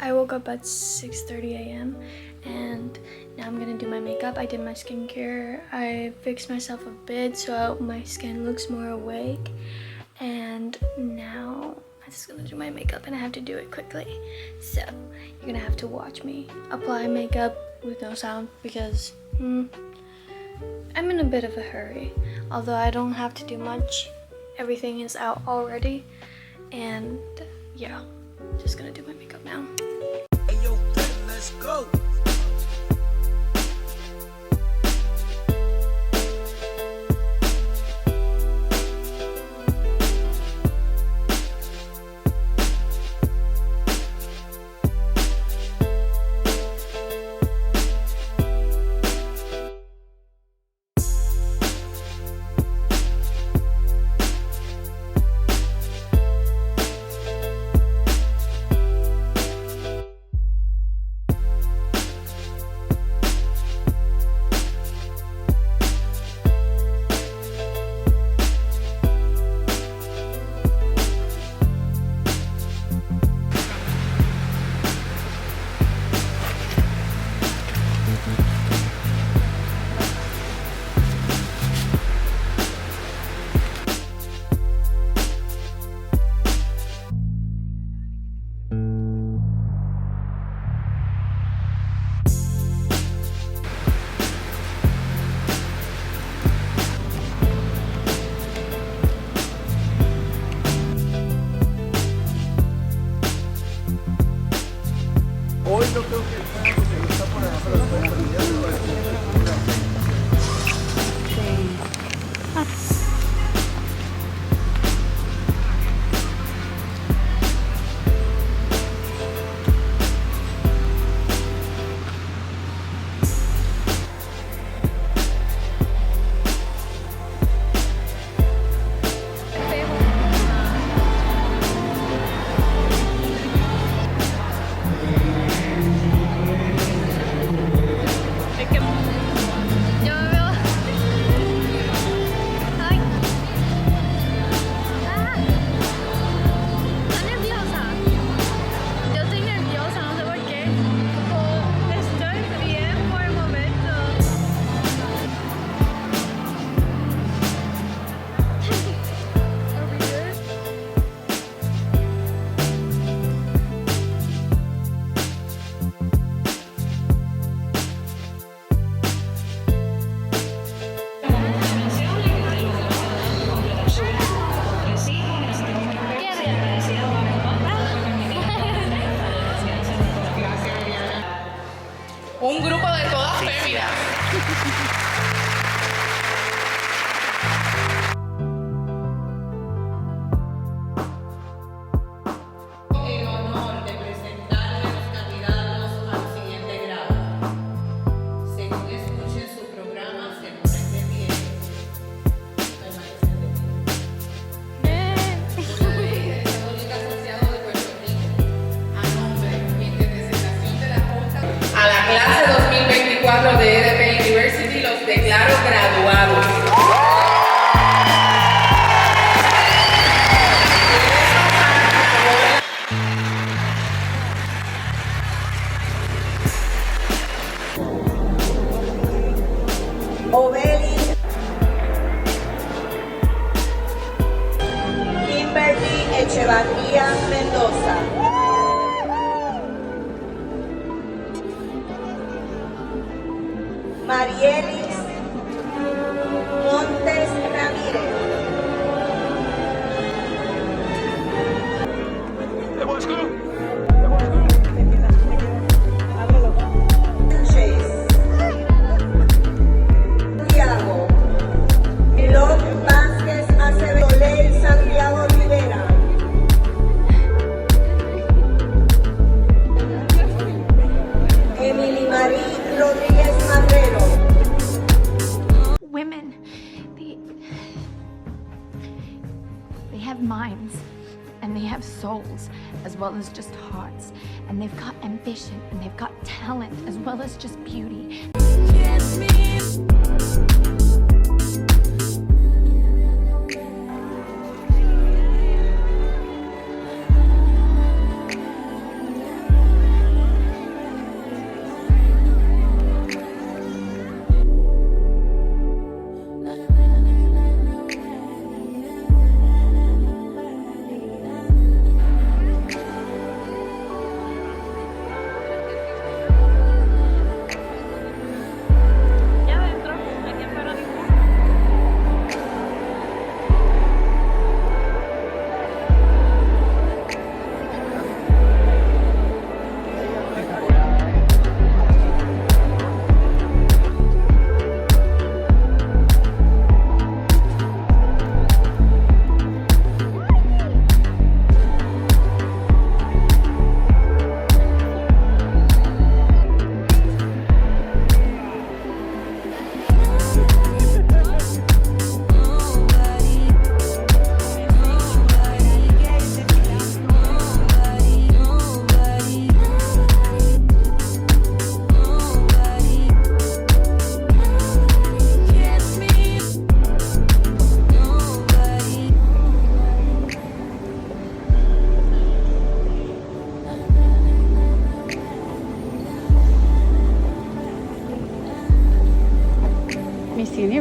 I woke up at 6:30 a.m. and now I'm gonna do my makeup. I did my skincare. I fixed myself a bit so my skin looks more awake. And now I'm just gonna do my makeup and I have to do it quickly. So you're gonna have to watch me apply makeup with no sound because I'm in a bit of a hurry. Although I don't have to do much. Everything is out already. And yeah, just gonna do my makeup now. Hey yo, let's go. Hoy no creo que sea porque está por abajo de los Un grupo de todas féminas. El honor de presentarle a los candidatos al siguiente grado. Según escuchen su programa, se ponen de pie. Permanecen de pie. Por la ley del Católico Asociado de Puerto Rico, a nombre y en representación de la Junta, a la clase 2024 de EDP University los declaro graduados. KImberlyc.e Mendoza. Marielis Montes Ramírez. Sánchez. Santiago. Milón Vázquez Acevedo. Ley Santiago Rivera. Emily Marie Rodríguez Marrero. Women, they have minds and they have souls as well as just hearts, and they've got ambition and they've got talent as well as just beauty.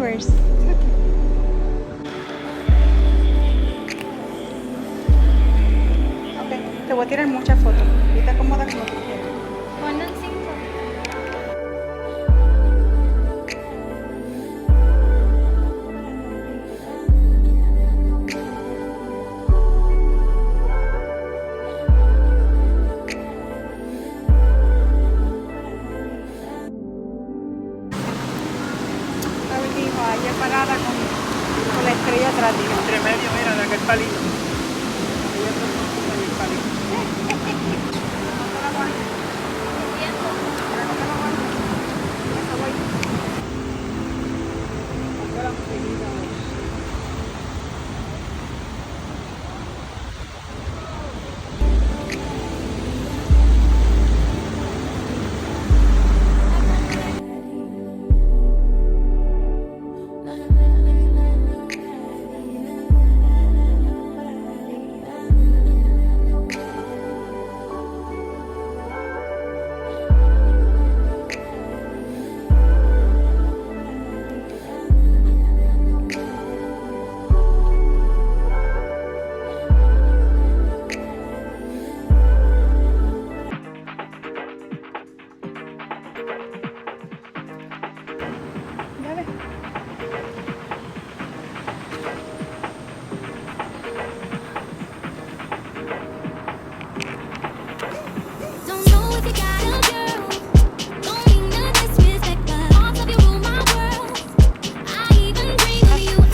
viewers. Ok, te voy a tirar muchas fotos. Y te acomoda como tú quieras. Ponle un 5. Ayer parada con la estrella atrás, digo. Entre medio, mira, de aquel palito. Ahí está el palito.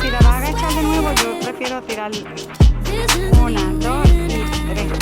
Si la vas a agachar de nuevo, yo prefiero tirar 1, 2 y 3.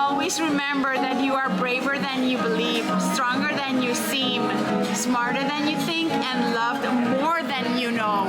Always remember that you are braver than you believe, stronger than you seem, smarter than you think, and loved more than you know.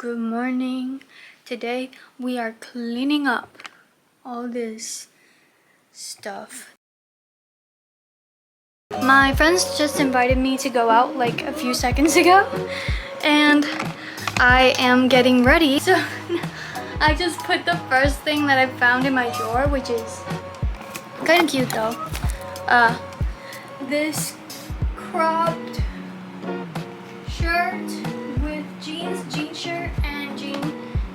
Good morning. Today we are cleaning up all this stuff. My friends just invited me to go out like a few seconds ago, and I am getting ready. So I just put the first thing that I found in my drawer, which is kind of cute though. This cropped shirt with jean shirt and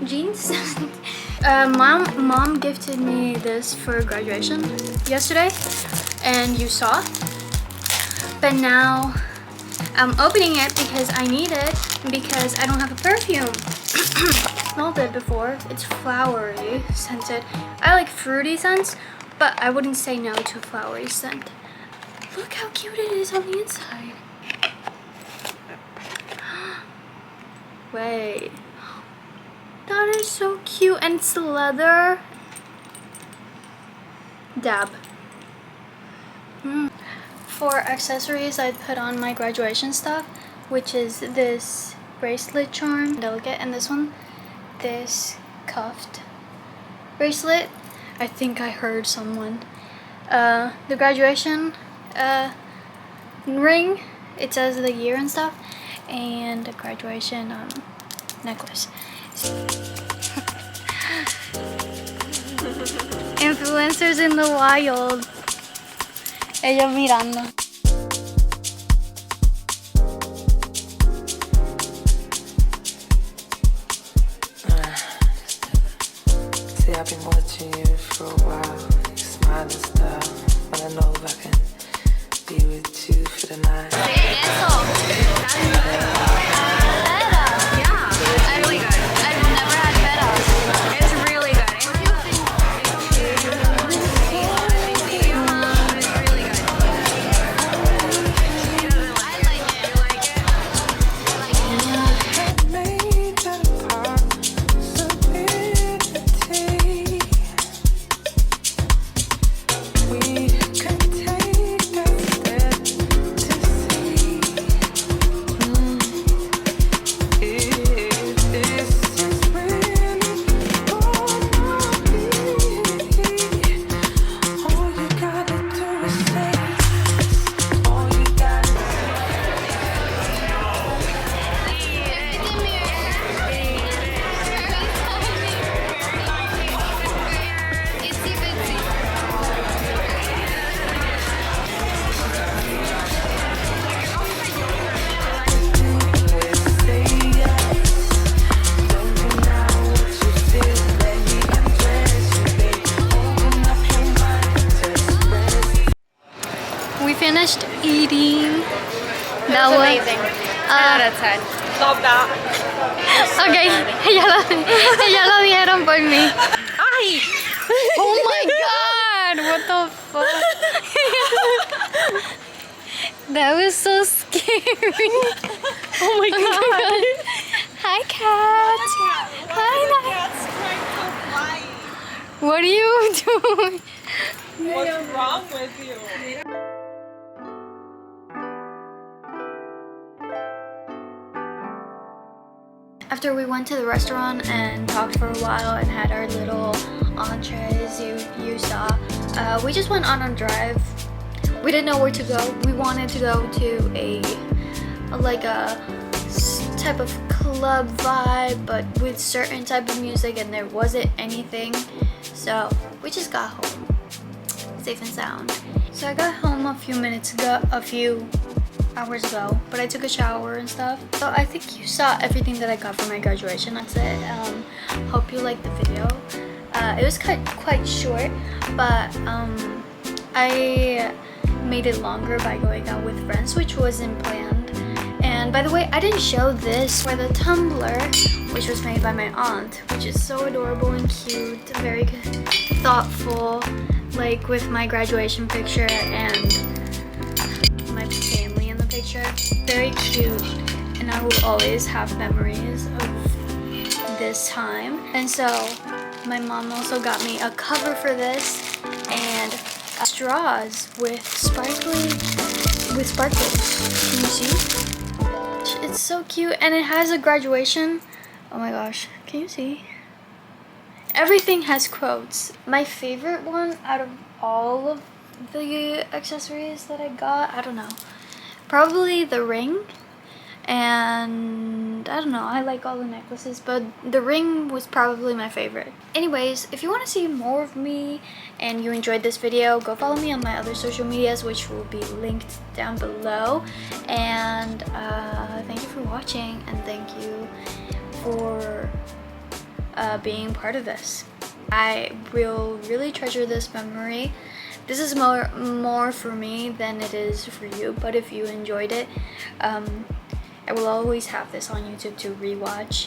jeans. Mom gifted me this for graduation yesterday, and you saw. But now I'm opening it because I need it because I don't have a perfume. Smelled it before. It's flowery scented. I like fruity scents, but I wouldn't say no to flowery scent. Look how cute it is on the inside. Wait. That is so cute, and it's leather. Dab. For accessories, I put on my graduation stuff, which is this bracelet charm, delicate, and this one, this cuffed bracelet. I think I heard someone. The graduation ring, it says the year and stuff, and the graduation necklace. Influencers in the wild. Ellos mirando. See, I've been watching you for a while. You smile and stuff. Wanna know if I can be with you for the night. We finished eating. That was amazing. 10 out of 10. Love that. Okay, ya lo vieron por mí. Ay! Oh my god! What the fuck? That was so scary. Oh my god. Hi, cat. Hi, Cat's trying to fly. what are you doing? What's wrong with you? After we went to the restaurant and talked for a while and had our little entrees you saw, we just went on a drive. We didn't know where to go. We wanted to go to a type of club vibe, but with certain type of music, and there wasn't anything. So we just got home, safe and sound. So I got home a few hours ago, but I took a shower and stuff. So I think you saw everything that I got for my graduation. That's it. Hope you liked the video. It was quite short, but I made it longer by going out with friends, which wasn't planned. And by the way, I didn't show this for the tumbler, which was made by my aunt, which is so adorable and cute, very thoughtful, like with my graduation picture and my family in the picture. Very cute, and I will always have memories of this time. And so my mom also got me a cover for this and straws with sparkles. Can you see? It's so cute, and it has a graduation Oh my gosh, can you see? Everything has quotes. My favorite one out of all of the accessories that I got, I don't know, probably the ring. And I don't know, I like all the necklaces, but the ring was probably my favorite. Anyways, if you want to see more of me and you enjoyed this video, go follow me on my other social medias, which will be linked down below. And thank you for watching, and thank you for being part of this. I will really treasure this memory. This is more for me than it is for you, but if you enjoyed it, I will always have this on YouTube to rewatch